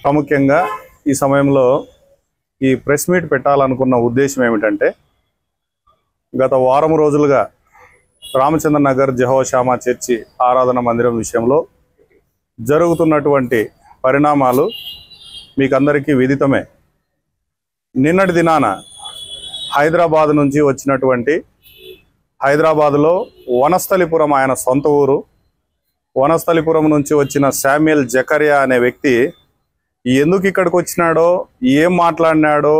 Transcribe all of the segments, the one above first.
ప్రాముఖ్యంగా ఈ సమయంలో ఈ ప్రెస్ మీట్ పెట్టాలనుకున్న ఉద్దేశం ఏమిటంటే, గత వారం రోజులుగా రామచంద్ర నగర్ జెహోవా షామా చర్చి ఆరాధన మందిరం విషయంలో జరుగుతున్నటువంటి పరిణామాలు మీకు అందరికీ విదితమే. నిన్నటి దినాన హైదరాబాద్ నుంచి వచ్చినటువంటి, హైదరాబాదులో వనస్థలిపురం ఆయన సొంత ఊరు, వనస్థలిపురం నుంచి వచ్చిన శామ్యుయల్ జకరియా అనే వ్యక్తి ఎందుకు ఇక్కడికి వచ్చినాడో, ఏం మాట్లాడినాడో,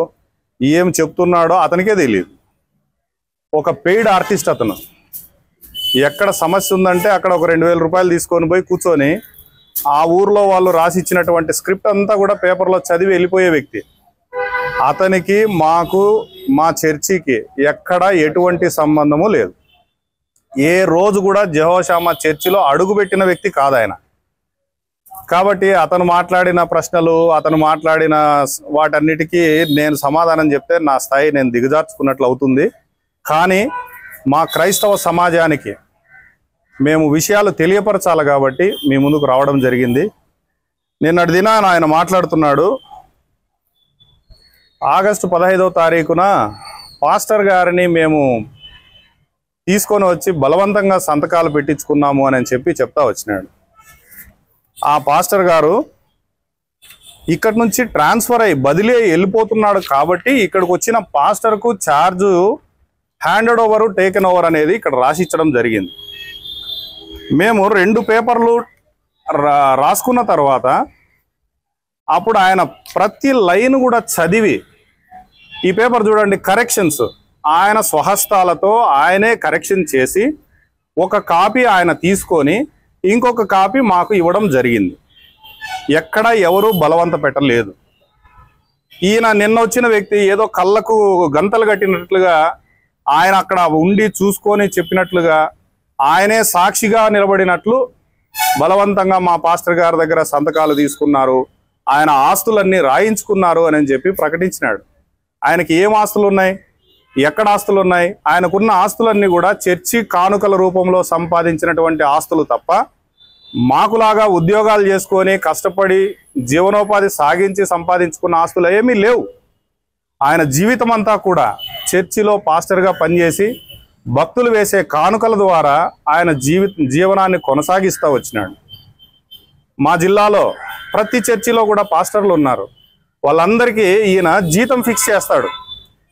ఏం చెప్తున్నాడో అతనికే తెలియదు. ఒక పెయిడ్ ఆర్టిస్ట్ అతను. ఎక్కడ సమస్య ఉందంటే అక్కడ ఒక 2000 రూపాయలు తీసుకొని పోయి కూర్చొని ఆ ఊర్లో వాళ్ళు రాసి ఇచ్చినటువంటి స్క్రిప్ట్ అంతా కూడా పేపర్లో చదివి వెళ్ళిపోయే వ్యక్తి. అతనికి మాకు మా చర్చికి ఎక్కడ ఎటువంటి సంబంధము లేదు. ఏ రోజు కూడా జెహోవా షామా చర్చిలో అడుగుపెట్టిన వ్యక్తి కాదు ఆయన. కాబట్టి అతను మాట్లాడిన ప్రశ్నలు, అతను మాట్లాడిన వాటన్నిటికీ నేను సమాధానం చెప్తే నా స్థాయి నేను దిగజార్చుకున్నట్లు అవుతుంది. కానీ మా క్రైస్తవ సమాజానికి మేము విషయాలు తెలియపరచాలి కాబట్టి మీ ముందుకు రావడం జరిగింది. నిన్నటి దినాన ఆయన మాట్లాడుతున్నాడు, ఆగస్టు 15వ తారీఖున పాస్టర్ గారిని మేము తీసుకొని వచ్చి బలవంతంగా సంతకాలు పెట్టించుకున్నాము అని చెప్తా వచ్చినాడు. ఆ పాస్టర్ గారు ఇక్కడి నుంచి ట్రాన్స్ఫర్ అయ్యి బదిలీ అయ్యి వెళ్ళిపోతున్నాడు కాబట్టి ఇక్కడికి వచ్చిన పాస్టర్కు charge handed over, taken over అనేది ఇక్కడ రాసిచ్చడం జరిగింది. మేము 2 పేపర్లు రాసుకున్న తర్వాత అప్పుడు ఆయన ప్రతి లైన్ కూడా చదివి, ఈ పేపర్ చూడండి, కరెక్షన్స్ ఆయన స్వహస్తాలతో ఆయనే కరెక్షన్ చేసి ఒక కాపీ ఆయన తీసుకొని ఇంకొక కాపీ మాకు ఇవ్వడం జరిగింది. ఎక్కడ ఎవరు బలవంత పెట్టలేదు. ఈయన నిన్న వచ్చిన వ్యక్తి ఏదో కళ్ళకు గంతలు కట్టినట్లుగా ఆయన అక్కడ ఉండి చూసుకొని చెప్పినట్లుగా ఆయనే సాక్షిగా నిలబడినట్లు బలవంతంగా మా పాస్టర్ గారి దగ్గర సంతకాలు తీసుకున్నారు, ఆయన ఆస్తులన్నీ రాయించుకున్నారు అని చెప్పి ప్రకటించినాడు. ఆయనకి ఏం ఆస్తులు ఉన్నాయి, ఎక్కడ ఆస్తులు ఉన్నాయి? ఆయనకున్న ఆస్తులన్నీ కూడా చర్చి కానుకల రూపంలో సంపాదించినటువంటి ఆస్తులు తప్ప మాకులాగా ఉద్యోగాలు చేసుకొని కష్టపడి జీవనోపాధి సాగించి సంపాదించుకున్న ఆస్తులు ఏమీ లేవు. ఆయన జీవితం అంతా కూడా చర్చిలో పాస్టర్గా పనిచేసి భక్తులు వేసే కానుకల ద్వారా ఆయన జీవనాన్ని కొనసాగిస్తూ వచ్చినాడు. మా జిల్లాలో ప్రతి చర్చిలో కూడా పాస్టర్లు ఉన్నారు. వాళ్ళందరికీ ఈయన జీతం ఫిక్స్ చేస్తాడు.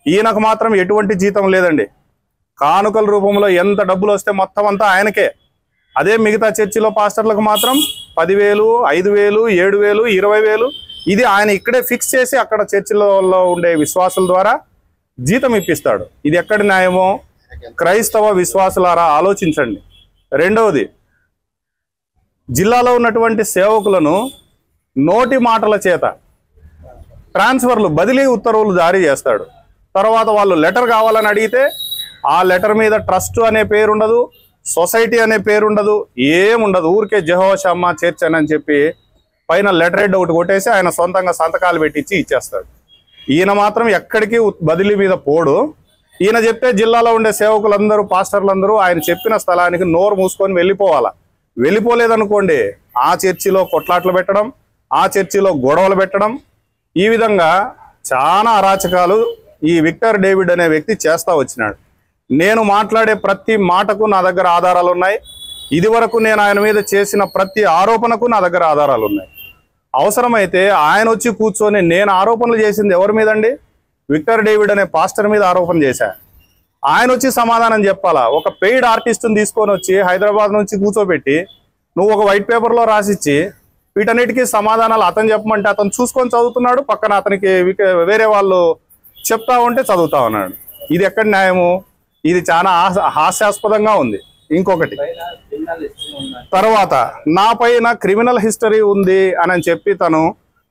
ఈయనకు మాత్రం ఎటువంటి జీతం లేదండి. కానుకల రూపంలో ఎంత డబ్బులు వస్తే మొత్తం అంతా ఆయనకే. అదే మిగతా చర్చిలో పాస్టర్లకు మాత్రం 10,000, 5,000, 7,000, 20,000 ఇది ఆయన ఇక్కడే ఫిక్స్ చేసి అక్కడ చర్చిలో ఉండే విశ్వాసుల ద్వారా జీతం ఇప్పిస్తాడు. ఇది ఎక్కడి న్యాయమో క్రైస్తవ విశ్వాసులారా ఆలోచించండి. రెండవది, జిల్లాలో ఉన్నటువంటి సేవకులను నోటి మాటల చేత ట్రాన్స్ఫర్లు, బదిలీ ఉత్తర్వులు జారీ చేస్తాడు. తర్వాత వాళ్ళు లెటర్ కావాలని అడిగితే ఆ లెటర్ మీద ట్రస్ట్ అనే పేరు ఉండదు, సొసైటీ అనే పేరు ఉండదు, ఏముండదు. ఊరికే జెహోవా షామా చర్చ్ అని చెప్పి పైన లెటర్ హెడ్ ఒకటి కొట్టేసి ఆయన సొంతంగా సంతకాలు పెట్టించి ఇచ్చేస్తాడు. ఈయన మాత్రం ఎక్కడికి బదిలీ మీద పోడు. ఈయన చెప్తే జిల్లాలో ఉండే సేవకులందరూ, పాస్టర్లందరూ ఆయన చెప్పిన స్థలానికి నోరు మూసుకొని వెళ్ళిపోవాలా. వెళ్ళిపోలేదనుకోండి ఆ చర్చిలో కొట్లాట్లు పెట్టడం, ఆ చర్చిలో గొడవలు పెట్టడం, ఈ విధంగా చాలా అరాచకాలు ఈ విక్టర్ డేవిడ్ అనే వ్యక్తి చేస్తూ వచ్చినాడు. నేను మాట్లాడే ప్రతి మాటకు నా దగ్గర ఆధారాలు ఉన్నాయి. ఇదివరకు నేను ఆయన మీద చేసిన ప్రతి ఆరోపణకు నా దగ్గర ఆధారాలు ఉన్నాయి. అవసరమైతే ఆయన వచ్చి కూర్చొని, నేను ఆరోపణలు చేసింది ఎవరి మీద అండి? విక్టర్ డేవిడ్ అనే పాస్టర్ మీద ఆరోపణ చేశా. ఆయన వచ్చి సమాధానం చెప్పాలా. ఒక పెయిడ్ ఆర్టిస్ట్ని తీసుకొని వచ్చి హైదరాబాద్ నుంచి కూర్చోబెట్టి నువ్వు ఒక వైట్ పేపర్లో రాసిచ్చి వీటన్నిటికీ సమాధానాలు అతను చెప్పమంటే అతను చూసుకొని చదువుతున్నాడు, పక్కన అతనికి వేరే వాళ్ళు చెప్తా ఉంటే చదువుతా ఉన్నాడు. ఇది ఎక్కడ న్యాయము? ఇది చాలా హాస్యాస్పదంగా ఉంది. ఇంకొకటి, తర్వాత నా పైన క్రిమినల్ హిస్టరీ ఉంది అని చెప్పి తను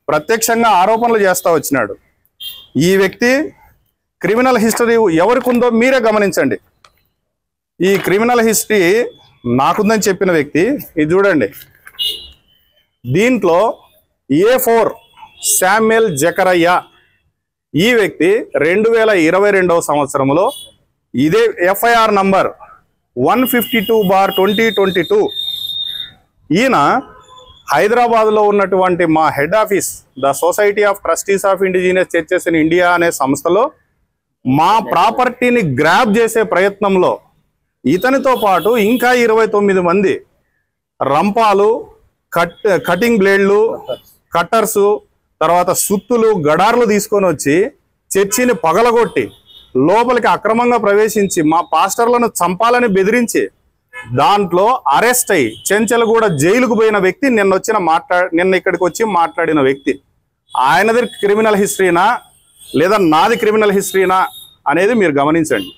ప్రత్యక్షంగా ఆరోపణలు చేస్తూ వచ్చినాడు. ఈ వ్యక్తి క్రిమినల్ హిస్టరీ ఎవరికి ఉందో మీరే గమనించండి. ఈ క్రిమినల్ హిస్టరీ నాకుందని చెప్పిన వ్యక్తి ఇది చూడండి. దీంట్లో A4 శామ్యుయల్ జకరియా ఈ వ్యక్తి 2022వ సంవత్సరంలో ఇదే FIR నంబర్ 152/2022 ఈయన హైదరాబాద్లో ఉన్నటువంటి మా head office the society of trustees of indigenous churches in India అనే సంస్థలో మా ప్రాపర్టీని గ్రాబ్ చేసే ప్రయత్నంలో ఇతనితో పాటు ఇంకా 29 మంది రంపాలు, కటింగ్ బ్లేడ్లు, కట్టర్సు, తర్వాత సుత్తులు, గడార్లు తీసుకొని వచ్చి చర్చిని పగలగొట్టి లోపలికి అక్రమంగా ప్రవేశించి మా పాస్టర్లను చంపాలని బెదిరించి దాంట్లో అరెస్ట్ అయ్యి చెంచలగూడ జైలుకు పోయిన వ్యక్తి నిన్న ఇక్కడికి వచ్చి మాట్లాడిన వ్యక్తి. ఆయనది క్రిమినల్ హిస్టరీనా లేదా నాది క్రిమినల్ హిస్టరీనా అనేది మీరు గమనించండి.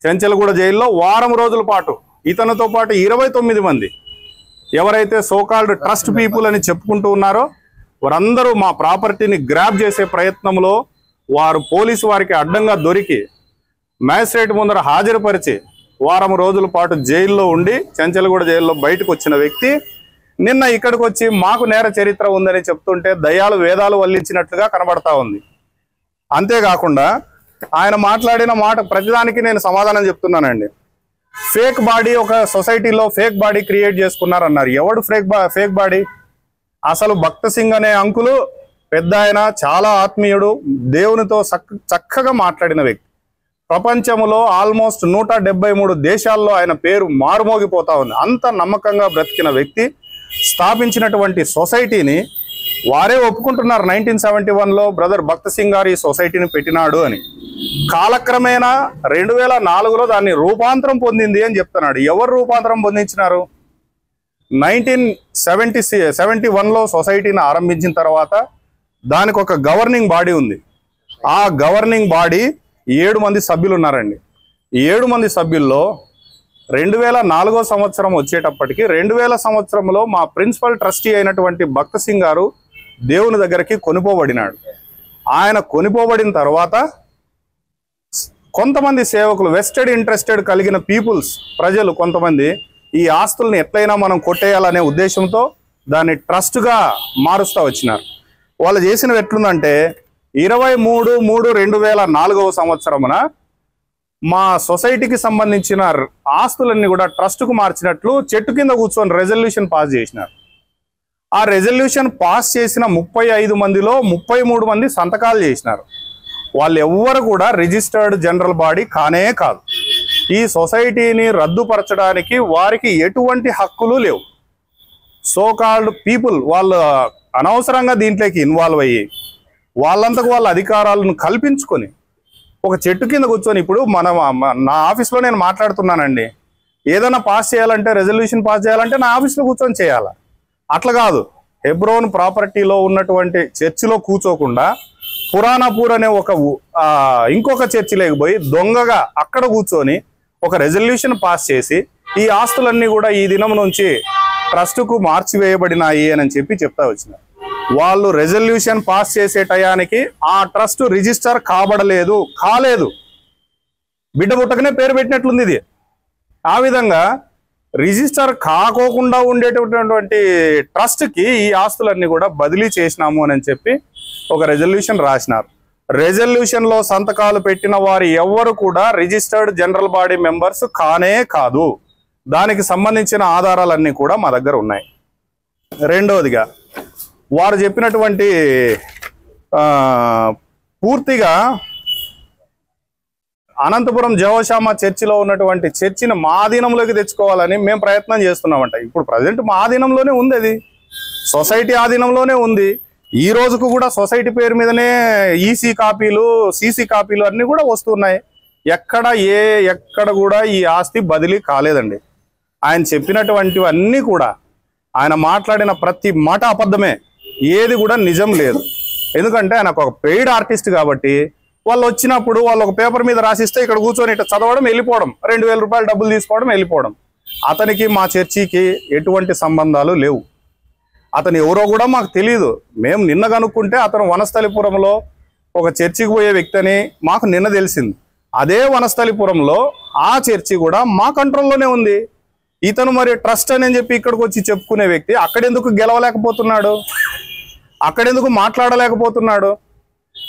చెంచలగూడ జైల్లో వారం రోజుల పాటు ఇతనితో పాటు 29 మంది ఎవరైతే సోకాల్డ్ ట్రస్ట్ పీపుల్ అని చెప్పుకుంటూ ఉన్నారో వారందరూ మా ప్రాపర్టీని గ్రాబ్ చేసే ప్రయత్నంలో వారు పోలీసు వారికి అడ్డంగా దొరికి మ్యాజిస్ట్రేట్ ముందర హాజరుపరిచి వారం రోజుల పాటు జైల్లో ఉండి చెంచలగూడ జైల్లో బయటకు వచ్చిన వ్యక్తి నిన్న ఇక్కడికి వచ్చి మాకు నేర చరిత్ర ఉందని చెప్తుంటే దయ్యాలు వేదాలు వల్లించినట్లుగా కనబడతా ఉంది. అంతేకాకుండా ఆయన మాట్లాడిన మాట ప్రతిదానికి నేను సమాధానం చెప్తున్నానండి. ఫేక్ బాడీ, ఒక సొసైటీలో ఫేక్ బాడీ క్రియేట్ చేసుకున్నారన్నారు. ఎవడు ఫేక్ బాడీ? అసలు భక్త సింగ్ అనే అంకులు పెద్ద ఆయన, చాలా ఆత్మీయుడు, దేవునితో చక్కగా మాట్లాడిన వ్యక్తి. ప్రపంచంలో ఆల్మోస్ట్ 173 దేశాల్లో ఆయన పేరు మారుమోగిపోతా ఉంది. అంత నమ్మకంగా బ్రతికిన వ్యక్తి స్థాపించినటువంటి సొసైటీని వారే ఒప్పుకుంటున్నారు. 1971లో బ్రదర్ భక్త సింగ్ గారు ఈ సొసైటీని పెట్టినాడు అని. కాలక్రమేణా 2004లో దాన్ని రూపాంతరం పొందింది అని చెప్తున్నాడు. ఎవరు రూపాంతరం పొందించినారు? 1971లో సొసైటీని ఆరంభించిన తర్వాత దానికి ఒక గవర్నింగ్ బాడీ ఉంది. ఆ గవర్నింగ్ బాడీ 7 మంది సభ్యులు ఉన్నారండి. 7 మంది సభ్యుల్లో 2004 సంవత్సరం వచ్చేటప్పటికి 2000 సంవత్సరంలో మా ప్రిన్సిపల్ ట్రస్టీ అయినటువంటి భక్త సింగ్ గారు దేవుని దగ్గరికి కొనిపోబడినాడు. ఆయన కొనిపోబడిన తర్వాత కొంతమంది సేవకులు, వెస్టెడ్ ఇంట్రెస్టెడ్ కలిగిన పీపుల్స్, ప్రజలు కొంతమంది ఈ ఆస్తుల్ని ఎట్లయినా మనం కొట్టేయాలనే ఉద్దేశంతో దాన్ని ట్రస్ట్గా మారుస్తూ వచ్చినారు. వాళ్ళు చేసినవి ఎట్లుందంటే 23/3/2004 సంవత్సరమున మా సొసైటీకి సంబంధించిన ఆస్తులన్నీ కూడా ట్రస్ట్కు మార్చినట్లు చెట్టు కింద కూర్చొని రెజల్యూషన్ పాస్ చేసినారు. ఆ రెజల్యూషన్ పాస్ చేసిన 35 మందిలో 33 మంది సంతకాలు చేసినారు. వాళ్ళు ఎవ్వరు కూడా రిజిస్టర్డ్ జనరల్ బాడీ కానే కాదు. ఈ సొసైటీని రద్దుపరచడానికి వారికి ఎటువంటి హక్కులు లేవు. సోకాల్డ్ పీపుల్ వాళ్ళు అనవసరంగా దీంట్లోకి ఇన్వాల్వ్ అయ్యి వాళ్ళంతకు వాళ్ళ అధికారాలను కల్పించుకొని ఒక చెట్టు కింద కూర్చొని, ఇప్పుడు నా ఆఫీస్లో నేను మాట్లాడుతున్నానండి, ఏదైనా పాస్ చేయాలంటే, రెజల్యూషన్ పాస్ చేయాలంటే నా ఆఫీస్లో కూర్చొని చేయాలి. అట్లా కాదు. హెబ్రోన్ ప్రాపర్టీలో ఉన్నటువంటి చర్చిలో కూర్చోకుండా పురాణపూర్ అనే ఇంకొక చర్చి లేకపోయి దొంగగా అక్కడ కూర్చొని ఒక రెజల్యూషన్ పాస్ చేసి ఈ ఆస్తులన్నీ కూడా ఈ దినం నుంచి ట్రస్టుకు మార్చివేయబడినాయి అని చెప్పి చెప్తా వచ్చిన. వాళ్ళు రెజల్యూషన్ పాస్ చేసే టయానికి ఆ ట్రస్ట్ రిజిస్టర్ కాలేదు. బిడ్డ పుట్టకనే పేరు పెట్టినట్లుంది ఇది. ఆ విధంగా రిజిస్టర్ కాకోకుండా ఉండేటటువంటి ట్రస్ట్కి ఈ ఆస్తులన్నీ కూడా బదిలీ చేసినాము అని చెప్పి ఒక రెజల్యూషన్ రాసినారు. రెజల్యూషన్లో సంతకాలు పెట్టిన వారు ఎవ్వరు కూడా రిజిస్టర్డ్ జనరల్ బాడీ మెంబర్స్ కానే కాదు. దానికి సంబంధించిన ఆధారాలన్నీ కూడా మా దగ్గర ఉన్నాయి. రెండవదిగా వారు చెప్పినటువంటి పూర్తిగా అనంతపురం జవశామ చర్చిలో ఉన్నటువంటి చర్చిని మా ఆధీనంలోకి తెచ్చుకోవాలని మేము ప్రయత్నం చేస్తున్నామంట. ఇప్పుడు ప్రజెంట్ మా ఆధీనంలోనే ఉంది, అది సొసైటీ ఆధీనంలోనే ఉంది. ఈ రోజుకు కూడా సొసైటీ పేరు మీదనే ఈసీ కాపీలు, సీసీ కాపీలు అన్నీ కూడా వస్తున్నాయి. ఎక్కడ కూడా ఈ ఆస్తి బదిలీ కాలేదండి. ఆయన చెప్పినటువంటివన్నీ కూడా, ఆయన మాట్లాడిన ప్రతి మాట అబద్ధమే, ఏది కూడా నిజం లేదు. ఎందుకంటే ఆయన ఒక పెయిడ్ ఆర్టిస్ట్ కాబట్టి వాళ్ళు వచ్చినప్పుడు వాళ్ళు ఒక పేపర్ మీద రాసిస్తే ఇక్కడ కూర్చొని ఇట్లా చదవడం, వెళ్ళిపోవడం, 2000 రూపాయలు డబ్బులు తీసుకోవడం, వెళ్ళిపోవడం. అతనికి మా చర్చికి ఎటువంటి సంబంధాలు లేవు. అతను ఎవరో కూడా మాకు తెలియదు. మేము నిన్న కనుక్కుంటే అతను వనస్థలిపురంలో ఒక చర్చికి పోయే వ్యక్తి అని మాకు నిన్న తెలిసింది. అదే వనస్థలిపురంలో ఆ చర్చి కూడా మా కంట్రోల్లోనే ఉంది. ఇతను మరి ట్రస్ట్ అని చెప్పి ఇక్కడికి వచ్చి చెప్పుకునే వ్యక్తి అక్కడెందుకు గెలవలేకపోతున్నాడు? అక్కడెందుకు మాట్లాడలేకపోతున్నాడు?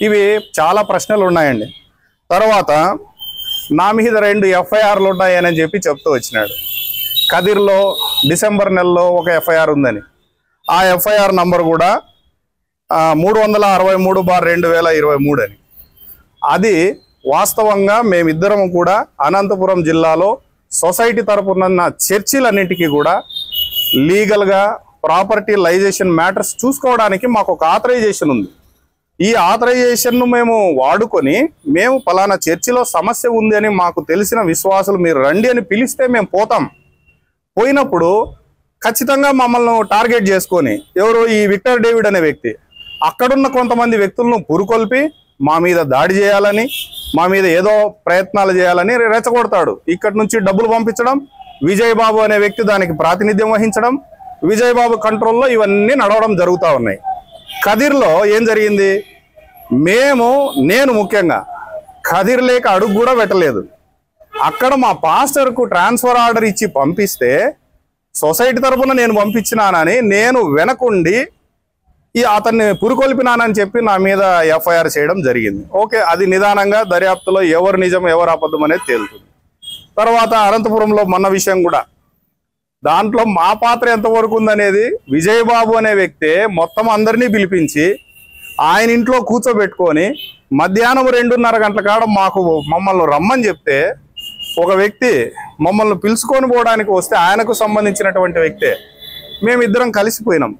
ఇవి చాలా ప్రశ్నలు ఉన్నాయండి. తర్వాత నా మీద 2 ఎఫ్ఐఆర్లు ఉన్నాయని చెప్పి చెప్తూ వచ్చినాడు. కదిర్లో డిసెంబర్ నెలలో ఒక ఎఫ్ఐఆర్ ఉందని. ఆ ఎఫ్ఐఆర్ నంబర్ కూడా 363/2023 అని. అది వాస్తవంగా మేమిద్దరం కూడా అనంతపురం జిల్లాలో సొసైటీ తరపున చర్చిలన్నింటికీ కూడా లీగల్గా ప్రాపర్టీ లైజేషన్ మ్యాటర్స్ చూసుకోవడానికి మాకు ఒక ఆథరైజేషన్ ఉంది. ఈ ఆథరైజేషన్ను మేము వాడుకొని మేము పలానా చర్చిలో సమస్య ఉంది అని మాకు తెలిసిన విశ్వాసులు మీరు రండి అని పిలిస్తే మేము పోతాం. పోయినప్పుడు ఖచ్చితంగా మమ్మల్ని టార్గెట్ చేసుకొని ఎవరు ఈ విక్టర్ డేవిడ్ అనే వ్యక్తి అక్కడున్న కొంతమంది వ్యక్తులను పురుకొల్పి మా మీద దాడి చేయాలని, మా మీద ఏదో ప్రయత్నాలు చేయాలని రెచ్చగొడతాడు. ఇక్కడి నుంచి డబ్బులు పంపించడం, విజయ్ బాబు అనే వ్యక్తి దానికి ప్రాతినిధ్యం వహించడం, విజయ్ బాబు కంట్రోల్లో ఇవన్నీ నడవడం జరుగుతూ ఉన్నాయి. కదిర్లో ఏం జరిగింది? నేను ముఖ్యంగా కదిర్ లేక అడుగు కూడా పెట్టలేదు. అక్కడ మా పాస్టర్కు ట్రాన్స్ఫర్ ఆర్డర్ ఇచ్చి పంపిస్తే సొసైటీ తరఫున నేను పంపించినానని నేను వెనకుండి అతన్ని పురుకొల్పినానని చెప్పి నా మీద ఎఫ్ఐఆర్ చేయడం జరిగింది. ఓకే, అది నిదానంగా దర్యాప్తులో ఎవరు నిజం ఎవరు అబద్ధం అనేది తేలుతుంది. తర్వాత అనంతపురంలో మొన్న విషయం కూడా, దాంట్లో మా పాత్ర ఎంతవరకు ఉందనేది విజయబాబు అనే వ్యక్తే మొత్తం అందరినీ పిలిపించి ఆయన ఇంట్లో కూర్చోబెట్టుకొని మధ్యాహ్నం 2:30 గంటల కాడ మమ్మల్ని రమ్మని చెప్తే ఒక వ్యక్తి మమ్మల్ని పిలుచుకొని పోవడానికి వస్తే ఆయనకు సంబంధించినటువంటి వ్యక్తే మేమిద్దరం కలిసిపోయినాం.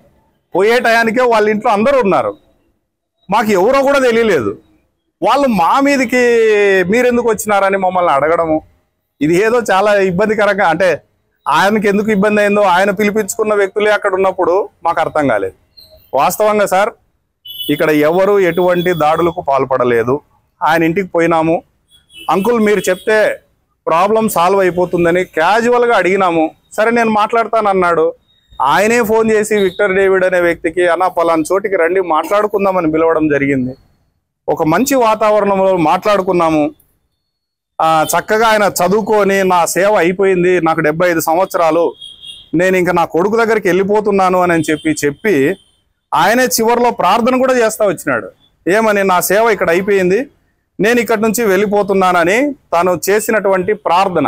పోయే టయానికే వాళ్ళ ఇంట్లో అందరూ ఉన్నారు. మాకు ఎవరో కూడా తెలియలేదు. వాళ్ళు మా మీదకి మీరెందుకు వచ్చినారని మమ్మల్ని అడగడము, ఇది ఏదో చాలా ఇబ్బందికరంగా, అంటే ఆయనకి ఎందుకు ఇబ్బంది అయిందో ఆయన పిలిపించుకున్న వ్యక్తులే అక్కడ ఉన్నప్పుడు మాకు అర్థం కాలేదు. వాస్తవంగా సార్ ఇక్కడ ఎవరు ఎటువంటి దాడులకు పాల్పడలేదు. ఆయన ఇంటికి పోయినాము, అంకుల్ మీరు చెప్తే ప్రాబ్లం సాల్వ్ అయిపోతుందని క్యాజువల్గా అడిగినాము. సరే నేను మాట్లాడతానన్నాడు. ఆయనే ఫోన్ చేసి విక్టర్ డేవిడ్ అనే వ్యక్తికి అన్న పలానా చోటికి రండి మాట్లాడుకుందామని పిలవడం జరిగింది. ఒక మంచి వాతావరణంలో మాట్లాడుకున్నాము. చక్కగా ఆయన చదువుకొని నా సేవ అయిపోయింది, నాకు 75 సంవత్సరాలు, నేను ఇంకా నా కొడుకు దగ్గరికి వెళ్ళిపోతున్నాను అని చెప్పి ఆయనే చివరిలో ప్రార్థన కూడా చేస్తూ వచ్చినాడు. ఏమని? నా సేవ ఇక్కడ అయిపోయింది, నేను ఇక్కడి నుంచి వెళ్ళిపోతున్నానని తాను చేసినటువంటి ప్రార్థన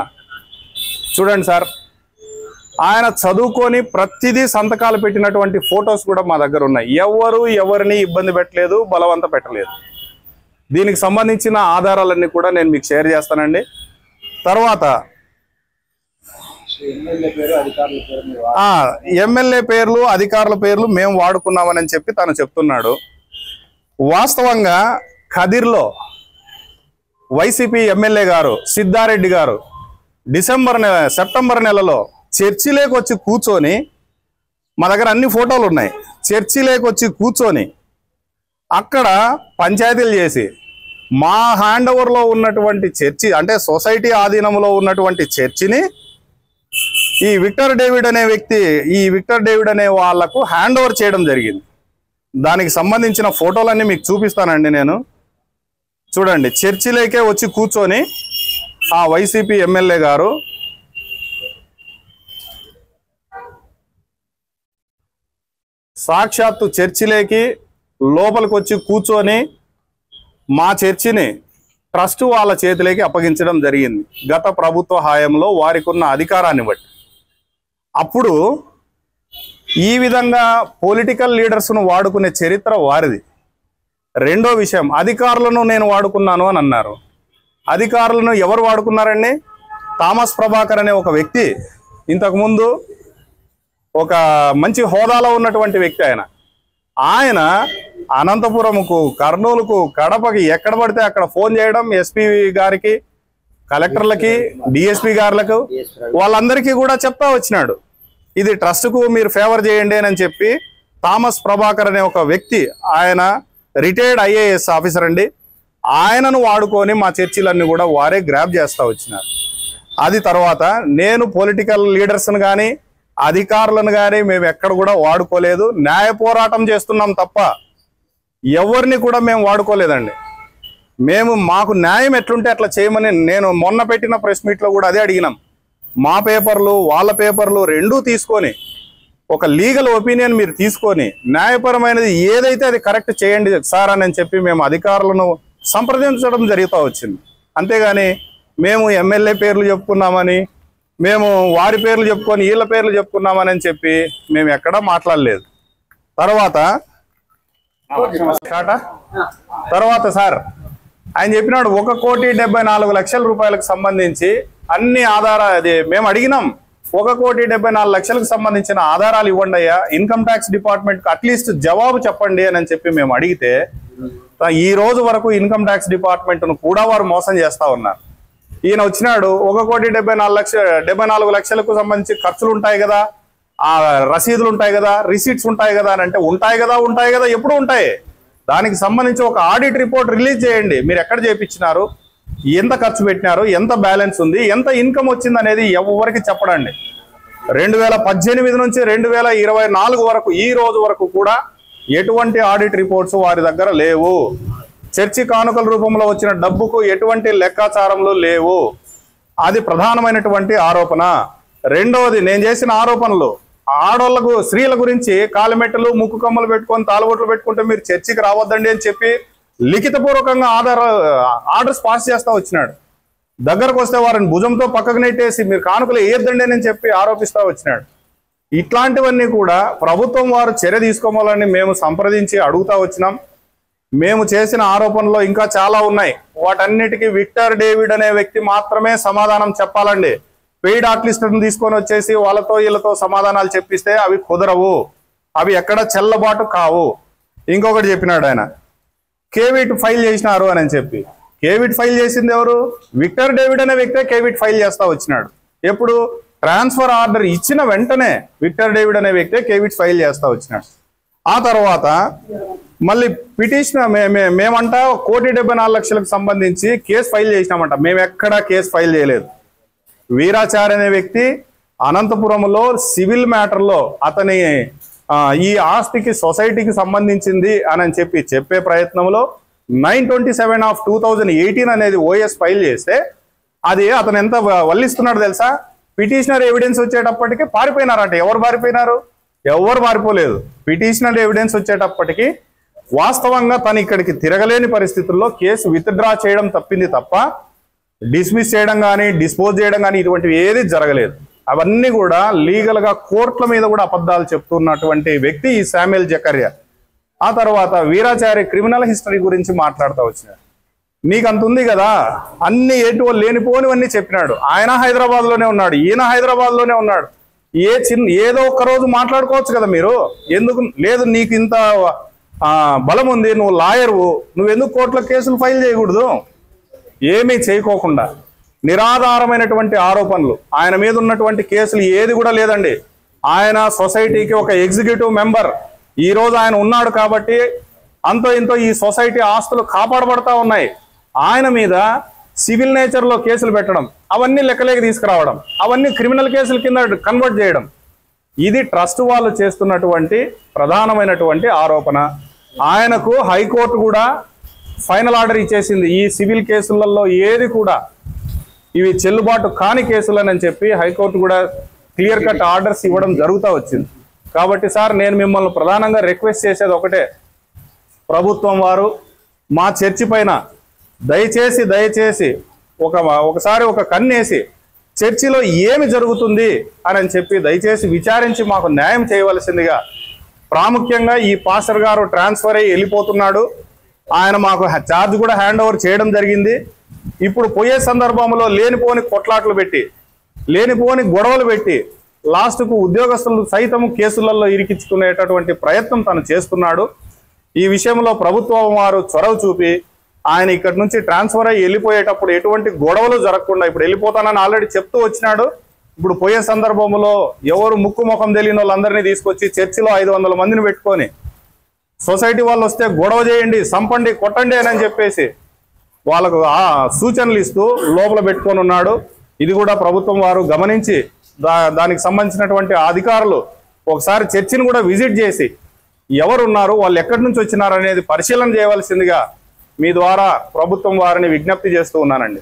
చూడండి సార్. ఆయన చదువుకొని ప్రతిదీ సంతకాలు పెట్టినటువంటి ఫొటోస్ కూడా మా దగ్గర ఉన్నాయి. ఎవరిని ఇబ్బంది పెట్టలేదు, బలవంత పెట్టలేదు. దీనికి సంబంధించిన ఆధారాలన్నీ కూడా నేను మీకు షేర్ చేస్తానండి. తర్వాత ఎమ్మెల్యే పేర్లు అధికారుల పేర్లు మేము వాడుకున్నామని చెప్పి తను చెప్తున్నాడు. వాస్తవంగా ఖదిర్లో వైసీపీ ఎమ్మెల్యే గారు సిద్ధారెడ్డి గారు సెప్టెంబర్ నెలలో చర్చిలోకి వచ్చి కూర్చొని, మా దగ్గర అన్ని ఫోటోలు ఉన్నాయి, చర్చిలోకి వచ్చి కూర్చొని అక్కడ పంచాయతీలు చేసి మా హ్యాండ్ ఓవర్లో ఉన్నటువంటి చర్చి, అంటే సొసైటీ ఆధీనంలో ఉన్నటువంటి చర్చిని ఈ విక్టర్ డేవిడ్ అనే వాళ్లకు హ్యాండ్ ఓవర్ చేయడం జరిగింది. దానికి సంబంధించిన ఫోటోలన్నీ మీకు చూపిస్తానండి నేను. చూడండి, చర్చిలోకే వచ్చి కూర్చొని ఆ వైసీపీ ఎమ్మెల్యే గారు సాక్షాత్తు చర్చిలోకి లోపలికి వచ్చి కూర్చొని మా చర్చిని ట్రస్ట్ వాళ్ళ చేతిలోకి అప్పగించడం జరిగింది గత ప్రభుత్వ హయాంలో వారికి ఉన్న అధికారాన్ని బట్టి. అప్పుడు ఈ విధంగా పొలిటికల్ లీడర్స్ను వాడుకునే చరిత్ర వారిది. రెండో విషయం, అధికారులను నేను వాడుకున్నాను అని అన్నారు. అధికారులను ఎవరు వాడుకున్నారండి? థామస్ ప్రభాకర్ అనే ఒక వ్యక్తి, ఇంతకుముందు ఒక మంచి హోదాలో ఉన్నటువంటి వ్యక్తి. ఆయన అనంతపురంకు, కర్నూలుకు, కడపకి ఎక్కడ పడితే అక్కడ ఫోన్ చేయడం, ఎస్పీ గారికి, కలెక్టర్లకి, డిఎస్పీ గారులకు, వాళ్ళందరికీ కూడా చెప్తా వచ్చినాడు, ఇది ట్రస్ట్కు మీరు ఫేవర్ చేయండి అని చెప్పి. థామస్ ప్రభాకర్ అనే ఒక వ్యక్తి, ఆయన రిటైర్డ్ ఐఏఎస్ ఆఫీసర్ అండి. ఆయనను వాడుకొని మా చర్చిలన్నీ కూడా వారే గ్రాప్ చేస్తూ వచ్చినారు. అది తర్వాత నేను పొలిటికల్ లీడర్స్ను కానీ అధికారులను కానీ మేము ఎక్కడ కూడా వాడుకోలేదు. న్యాయ పోరాటం చేస్తున్నాం తప్ప ఎవరిని కూడా మేము వాడుకోలేదండి. మాకు న్యాయం ఎట్లుంటే అట్లా చేయమని నేను మొన్న పెట్టిన ప్రెస్ మీట్లో కూడా అదే అడిగినాం. మా పేపర్లు వాళ్ళ పేపర్లు రెండూ తీసుకొని ఒక లీగల్ ఒపీనియన్ మీరు తీసుకొని న్యాయపరమైనది ఏదైతే అది కరెక్ట్ చేయండి సార్ అని చెప్పి మేము అధికారులను సంప్రదించడం జరుగుతూ వచ్చింది. అంతేగాని మేము ఎమ్మెల్యే పేర్లు చెప్పుకున్నామని, మేము వారి పేర్లు చెప్పుకొని వీళ్ళ పేర్లు చెప్పుకున్నామని చెప్పి మేము ఎక్కడా మాట్లాడలేదు. తర్వాత సార్ ఆయన చెప్పినాడు 1,74,00,000 రూపాయలకు సంబంధించి అన్ని అది మేము అడిగినాం. 1,74,00,000కు సంబంధించిన ఆధారాలు ఇవ్వండి అయ్యా, ఇన్కమ్ ట్యాక్స్ డిపార్ట్మెంట్ అట్లీస్ట్ జవాబు చెప్పండి అని చెప్పి మేము అడిగితే ఈ రోజు వరకు ఇన్కమ్ ట్యాక్స్ డిపార్ట్మెంట్ ను కూడా వారు మోసం చేస్తా ఉన్నారు. ఈయన వచ్చినాడు 1,74,00,000కు సంబంధించి ఖర్చులు ఉంటాయి కదా, ఆ రసీదులు ఉంటాయి కదా, రిసీట్స్ ఉంటాయి కదా అని అంటే ఉంటాయి కదా ఎప్పుడు ఉంటాయి. దానికి సంబంధించి ఒక ఆడిట్ రిపోర్ట్ రిలీజ్ చేయండి. మీరు ఎక్కడ చేయించినారు, ఎంత ఖర్చు పెట్టినారు, ఎంత బ్యాలెన్స్ ఉంది, ఎంత ఇన్కమ్ వచ్చింది అనేది ఎవరికి చెప్పడండి. 2018 నుంచి 2024 వరకు ఈ రోజు వరకు కూడా ఎటువంటి ఆడిట్ రిపోర్ట్స్ వారి దగ్గర లేవు. చర్చి కానుకల రూపంలో వచ్చిన డబ్బుకు ఎటువంటి లెక్కాచారంలో లేవు. అది ప్రధానమైనటువంటి ఆరోపణ. రెండవది, నేను చేసిన ఆరోపణలు ఆడోళ్లకు స్త్రీల గురించి కాలిమెట్టలు ముక్కు కమ్మలు పెట్టుకొని తాళబొట్లు పెట్టుకుంటే మీరు చర్చికి రావద్దండి అని చెప్పి లిఖితపూర్వకంగా ఆర్డర్స్ పాస్ చేస్తా వచ్చినాడు. దగ్గరకు వస్తే వారిని భుజంతో పక్కకు నెట్టేసి మీరు కానుకలు వేయద్దండి అని చెప్పి ఆరోపిస్తా వచ్చినాడు. ఇట్లాంటివన్నీ కూడా ప్రభుత్వం వారు చర్య తీసుకోవాలని మేము సంప్రదించి అడుగుతా వచ్చినాం. మేము చేసిన ఆరోపణలో ఇంకా చాలా ఉన్నాయి. వాటన్నిటికీ విక్టర్ డేవిడ్ అనే వ్యక్తి మాత్రమే సమాధానం చెప్పాలండి. పెయిడ్ ఆర్టిస్టులను తీసుకొని వచ్చేసి వాళ్ళతో వీళ్ళతో సమాధానాలు చెప్పిస్తే అవి కుదరవు, అవి ఎక్కడ చెల్లబాటు కావు. ఇంకొకటి చెప్పినాడు ఆయన, కేవిట్ ఫైల్ చేసినారు అని చెప్పి. కేవిట్ ఫైల్ చేసింది ఎవరు? విక్టర్ డేవిడ్ అనే వ్యక్తే కేవిట్ ఫైల్ చేస్తా వచ్చినాడు. ఎప్పుడు? ట్రాన్స్ఫర్ ఆర్డర్ ఇచ్చిన వెంటనే విక్టర్ డేవిడ్ అనే వ్యక్తే కేవిట్ ఫైల్ చేస్తా వచ్చినాడు. ఆ తర్వాత మళ్ళీ పిటిషన్ మేమంట 1,74,00,000కు సంబంధించి కేసు ఫైల్ చేసినామంట. మేము ఎక్కడా కేసు ఫైల్ చేయలేదు. వీరాచారి అనే వ్యక్తి అనంతపురంలో సివిల్ మ్యాటర్లో అతని ఈ ఆస్తికి సొసైటీకి సంబంధించింది అని చెప్పే ప్రయత్నంలో 9/27/2018 అనేది ఓఎస్ ఫైల్ చేస్తే అది అతను ఎంత వల్లిస్తున్నాడు తెలుసా? పిటిషనర్ ఎవిడెన్స్ వచ్చేటప్పటికి పారిపోయినారంట. ఎవరు పారిపోయినారు? ఎవరు పారిపోలేదు. పిటిషనర్ ఎవిడెన్స్ వచ్చేటప్పటికి వాస్తవంగా తను ఇక్కడికి తిరగలేని పరిస్థితుల్లో కేసు విత్డ్రా చేయడం తప్పింది తప్ప డిస్మిస్ చేయడం కానీ డిస్పోజ్ చేయడం కానీ ఇటువంటివి ఏది జరగలేదు. అవన్నీ కూడా లీగల్ గా కోర్టుల మీద కూడా అబద్ధాలు చెప్తున్నటువంటి వ్యక్తి ఈ శామ్యుయల్ జకర్యా. ఆ తర్వాత వీరాచారి క్రిమినల్ హిస్టరీ గురించి మాట్లాడుతూ వచ్చినాడు. నీకు అంత ఉంది కదా, అన్ని లేనిపోనివన్నీ చెప్పినాడు. ఆయన హైదరాబాద్ లోనే ఉన్నాడు, ఈయన హైదరాబాద్ లోనే ఉన్నాడు. ఏదో ఒక్క రోజు మాట్లాడుకోవచ్చు కదా మీరు. ఎందుకు లేదు? నీకు ఇంత బలం ఉంది, నువ్వు లాయర్వు, నువ్వెందుకు కోర్టులో కేసులు ఫైల్ చేయకూడదు? ఏమీ చేయకోకుండా నిరాధారమైనటువంటి ఆరోపణలు, ఆయన మీద ఉన్నటువంటి కేసులు ఏది కూడా లేదండి. ఆయన సొసైటీకి ఒక ఎగ్జిక్యూటివ్ మెంబర్. ఈ రోజు ఆయన ఉన్నాడు కాబట్టి అంతో ఇంతో ఈ సొసైటీ ఆస్తులు కాపాడబడతా ఉన్నాయి. ఆయన మీద సివిల్ నేచర్ లో కేసులు పెట్టడం, అవన్నీ లెక్కలేకి తీసుకురావడం, అవన్నీ క్రిమినల్ కేసుల కింద కన్వర్ట్ చేయడం, ఇది ట్రస్ట్ వాళ్ళు చేస్తున్నటువంటి ప్రధానమైనటువంటి ఆరోపణ. ఆయనకు హైకోర్టు కూడా ఫైనల్ ఆర్డర్ ఇచ్చేసింది. ఈ సివిల్ కేసులలో ఏది కూడా ఇవి చెల్లుబాటు కాని కేసులని చెప్పి హైకోర్టు కూడా క్లియర్ కట్ ఆర్డర్స్ ఇవ్వడం జరుగుతూ వచ్చింది. కాబట్టి సార్, నేను మిమ్మల్ని ప్రధానంగా రిక్వెస్ట్ చేసేది ఒకటే, ప్రభుత్వం వారు మా చర్చి పైన దయచేసి ఒకసారి ఒక కన్నేసి చర్చిలో ఏమి జరుగుతుంది అని చెప్పి దయచేసి విచారించి మాకు న్యాయం చేయవలసిందిగా. ప్రాముఖ్యంగా ఈ పాస్టర్ గారు ట్రాన్స్ఫర్ అయ్యి వెళ్ళిపోతున్నాడు. ఆయన మాకు ఛార్జ్ కూడా హ్యాండ్ ఓవర్ చేయడం జరిగింది. ఇప్పుడు పోయే సందర్భంలో లేనిపోని కొట్లాట్లు పెట్టి, లేనిపోని గొడవలు పెట్టి, లాస్ట్కు ఉద్యోగస్తులు సైతం కేసులలో ఇరికించుకునేటటువంటి ప్రయత్నం తను చేస్తున్నాడు. ఈ విషయంలో ప్రభుత్వం వారు చొరవ చూపి ఆయన ఇక్కడి నుంచి ట్రాన్స్ఫర్ అయ్యి వెళ్ళిపోయేటప్పుడు ఎటువంటి గొడవలు జరగకుండా, ఇప్పుడు వెళ్ళిపోతానని ఆల్రెడీ చెప్తూ వచ్చినాడు. ఇప్పుడు పోయే సందర్భంలో ఎవరు ముక్కు ముఖం తెలియని వాళ్ళందరినీ తీసుకొచ్చి చర్చిలో 500 మందిని పెట్టుకొని సొసైటీ వాళ్ళు వస్తే గొడవ చేయండి, సంపండి, కొట్టండి అని చెప్పేసి వాళ్ళకు సూచనలు ఇస్తూ లోపల పెట్టుకొని ఉన్నాడు. ఇది కూడా ప్రభుత్వం వారు గమనించి దానికి సంబంధించినటువంటి అధికారులు ఒకసారి చర్చిని కూడా విజిట్ చేసి ఎవరున్నారు, వాళ్ళు ఎక్కడి నుంచి వచ్చినారు అనేది పరిశీలన చేయవలసిందిగా మీ ద్వారా ప్రభుత్వం వారిని విజ్ఞప్తి చేస్తూ ఉన్నానండి.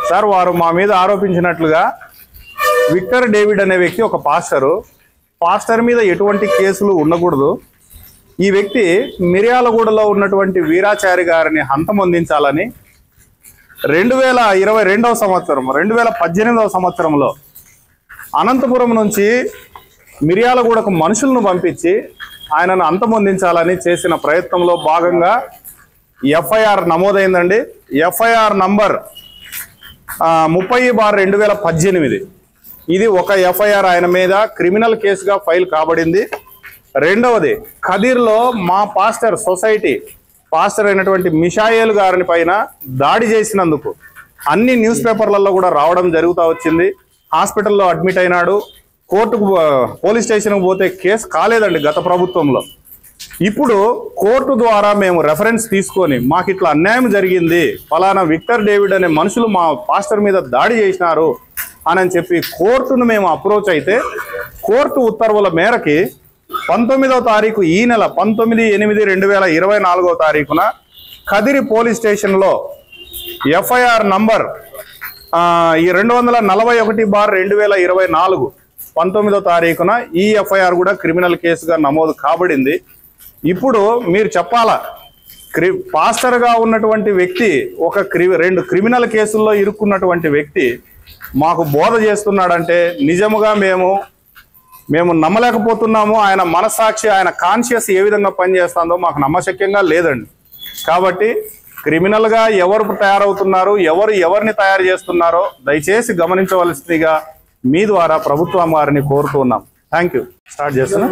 సార్, వారు మా మీద ఆరోపించినట్లుగా విక్టర్ డేవిడ్ అనే వ్యక్తి ఒక పాస్టర్ మీద ఎటువంటి కేసులు ఉండకూడదు. ఈ వ్యక్తి మిర్యాలగూడలో ఉన్నటువంటి వీరాచారి గారిని హంతమొందించాలని 2018వ సంవత్సరంలో అనంతపురం నుంచి మిర్యాలగూడకు మనుషులను పంపించి ఆయనను అంతమొందించాలని చేసిన ప్రయత్నంలో భాగంగా ఎఫ్ఐఆర్ నమోదైందండి. FIR number 30/2018. ఇది ఒక ఎఫ్ఐఆర్ ఆయన మీద క్రిమినల్ కేసుగా ఫైల్ కాబడింది. రెండవది ఖదీర్లో మా పాస్టర్ సొసైటీ పాస్టర్ అయినటువంటి మిషాయేల్ గారిని పైన దాడి చేసినందుకు అన్ని న్యూస్ పేపర్లలో కూడా రావడం జరుగుతూ వచ్చింది. హాస్పిటల్లో అడ్మిట్ అయినాడు. కోర్టుకు పోలీస్ స్టేషన్కి పోతే కేసు కాలేదండి గత ప్రభుత్వంలో. ఇప్పుడు కోర్టు ద్వారా మేము రెఫరెన్స్ తీసుకొని మాకు ఇట్లా అన్యాయం జరిగింది, ఫలానా విక్టర్ డేవిడ్ అనే మనుషులు మా పాస్టర్ మీద దాడి చేసినారు అని చెప్పి కోర్టును మేము అప్రోచ్ అయితే కోర్టు ఉత్తర్వుల మేరకి 19వ తారీఖు ఈ నెల 19/8/2024 తారీఖున కదిరి పోలీస్ స్టేషన్లో ఎఫ్ఐఆర్ నంబర్ 241/2024 19వ తారీఖున ఈ ఎఫ్ఐఆర్ కూడా క్రిమినల్ కేసుగా నమోదు కాబడింది. ఇప్పుడు మీరు చెప్పాలా, పాస్టర్గా ఉన్నటువంటి వ్యక్తి ఒక 2 క్రిమినల్ కేసుల్లో ఇరుక్కున్నటువంటి వ్యక్తి మాకు బోధ చేస్తున్నాడంటే నిజముగా మేము నమ్మలేకపోతున్నాము. ఆయన మనస్సాక్షి, ఆయన కాన్షియస్ ఏ విధంగా పనిచేస్తుందో మాకు నమ్మశక్యంగా లేదండి. కాబట్టి క్రిమినల్గా ఎవరు తయారవుతున్నారు, ఎవరిని తయారు చేస్తున్నారో దయచేసి గమనించవలసిందిగా మీ ద్వారా ప్రభుత్వం వారిని కోరుతూ ఉన్నాం. Thank you. స్టార్ట్ చేస్తున్నా.